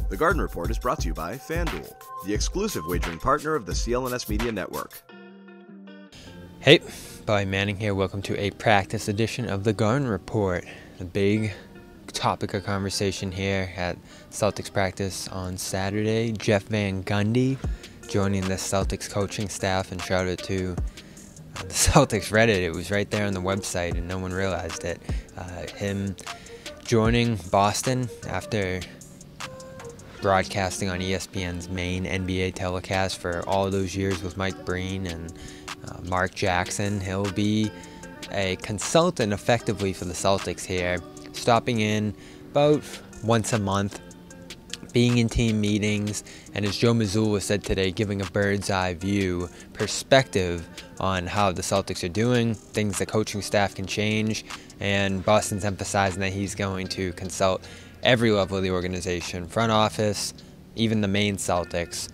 The Garden Report is brought to you by FanDuel, the exclusive wagering partner of the CLNS Media Network. Hey, Bobby Manning here. Welcome to a practice edition of the Garden Report. The big topic of conversation here at Celtics practice on Saturday. Jeff Van Gundy joining the Celtics coaching staff, and shout out to the Celtics Reddit. It was right there on the website and no one realized it. Him joining Boston after broadcasting on ESPN's main NBA telecast for all those years with Mike Breen and Mark Jackson. He'll be a consultant effectively for the Celtics here, stopping in about once a month, being in team meetings, and as Joe Mazzulla said today, giving a bird's eye view perspective on how the Celtics are doing, things the coaching staff can change, and Boston's emphasizing that he's going to consult every level of the organization, front office, even the main Celtics.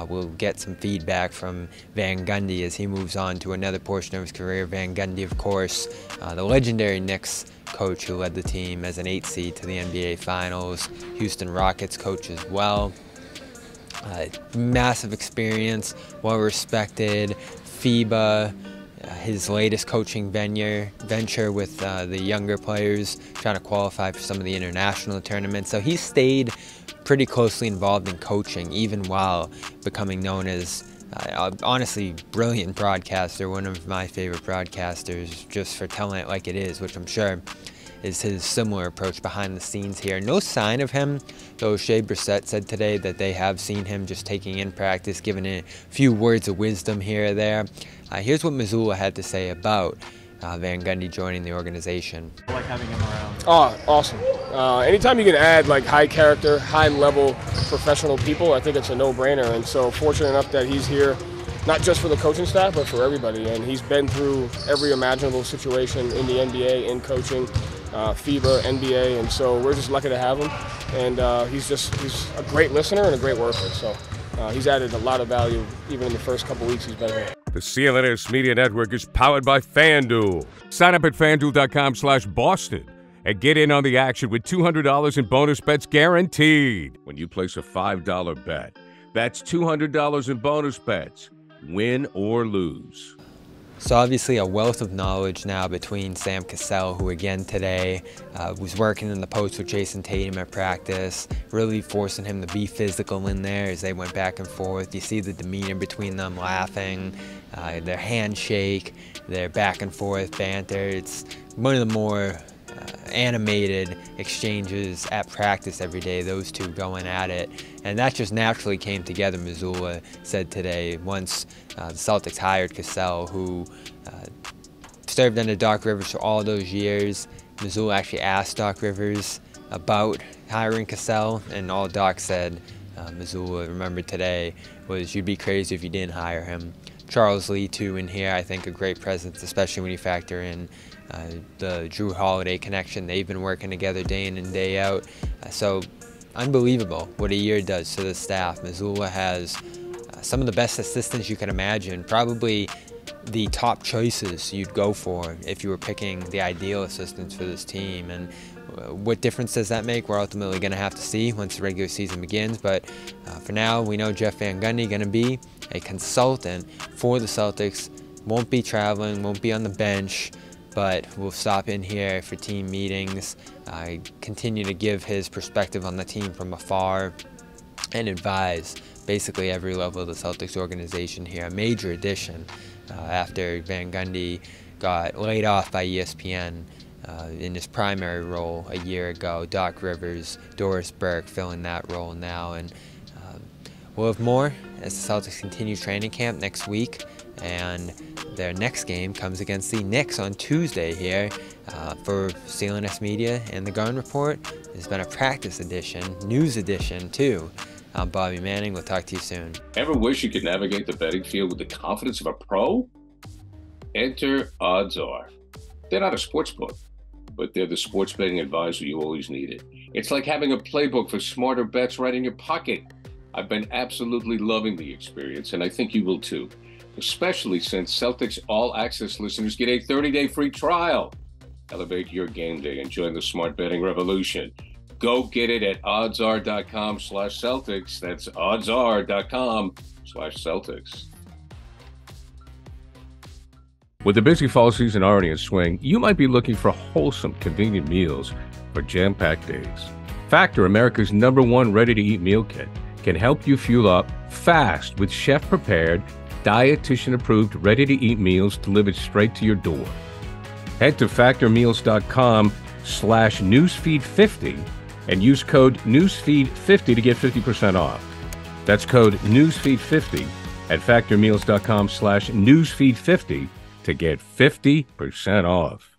We'll get some feedback from Van Gundy as he moves on to another portion of his career. Van Gundy, of course, the legendary Knicks coach who led the team as an 8th seed to the NBA Finals, Houston Rockets coach as well. Massive experience, well-respected. FIBA, his latest coaching venture with the younger players, trying to qualify for some of the international tournaments. So he stayed pretty closely involved in coaching, even while becoming known as, honestly, brilliant broadcaster, one of my favorite broadcasters, just for telling it like it is, which I'm sure is his similar approach behind the scenes here. No sign of him, though Shea Brissett said today that they have seen him just taking in practice, giving a few words of wisdom here or there. Here's what Mazzulla had to say about Van Gundy joining the organization. I like having him around. Oh, awesome. Anytime you can add like high character, high level professional people, I think it's a no-brainer. And so fortunate enough that he's here, not just for the coaching staff, but for everybody. And he's been through every imaginable situation in the NBA, in coaching, FIBA, NBA, and so we're just lucky to have him. And he's a great listener and a great worker. So he's added a lot of value even in the first couple weeks he's been here. The CLNS Media Network is powered by FanDuel. Sign up at FanDuel.com/Boston and get in on the action with $200 in bonus bets guaranteed. When you place a $5 bet, that's $200 in bonus bets, win or lose. So obviously a wealth of knowledge now between Sam Cassell, who again today was working in the post with Jason Tatum at practice, really forcing him to be physical in there as they went back and forth. You see the demeanor between them, laughing, their handshake, their back and forth banter. It's one of the more animated exchanges at practice every day, those two going at it. And that just naturally came together, Mazzulla said today, once the Celtics hired Cassell, who served under Doc Rivers for all those years. Mazzulla actually asked Doc Rivers about hiring Cassell, and all Doc said, Mazzulla remembered today, was you'd be crazy if you didn't hire him. Charles Lee, too, in here, I think a great presence, especially when you factor in the Drew Holiday connection. They've been working together day in and day out. So unbelievable what a year does to the staff. Mazzulla has some of the best assistants you can imagine, probably the top choices you'd go for if you were picking the ideal assistants for this team. And what difference does that make? We're ultimately going to have to see once the regular season begins. But for now, we know Jeff Van Gundy going to be a consultant for the Celtics. Won't be traveling, won't be on the bench, but will stop in here for team meetings, continue to give his perspective on the team from afar, and advise basically every level of the Celtics organization here. A major addition after Van Gundy got laid off by ESPN in his primary role a year ago. Doc Rivers, Doris Burke filling that role now, and we'll have more as the Celtics continue training camp next week, and their next game comes against the Knicks on Tuesday here. For CLNS Media and the Garden Report, it's been a practice edition, news edition too. I'm Bobby Manning. We'll talk to you soon. Ever wish you could navigate the betting field with the confidence of a pro? Enter Odds Are. They're not a sports book, but they're the sports betting advisor you always needed. It's like having a playbook for smarter bets right in your pocket. I've been absolutely loving the experience, and I think you will too, especially since Celtics All Access listeners get a 30-day free trial. Elevate your game day and join the smart betting revolution. go get it at oddsr.com/Celtics. That's oddsr.com/Celtics. With the busy fall season already in swing, you might be looking for wholesome, convenient meals for jam-packed days. Factor, America's #1 ready-to-eat meal kit, can help you fuel up fast with chef-prepared, dietitian-approved, ready-to-eat meals delivered straight to your door. Head to factormeals.com/newsfeed50 and use code newsfeed50 to get 50% off. That's code newsfeed50 at factormeals.com/newsfeed50 to get 50% off.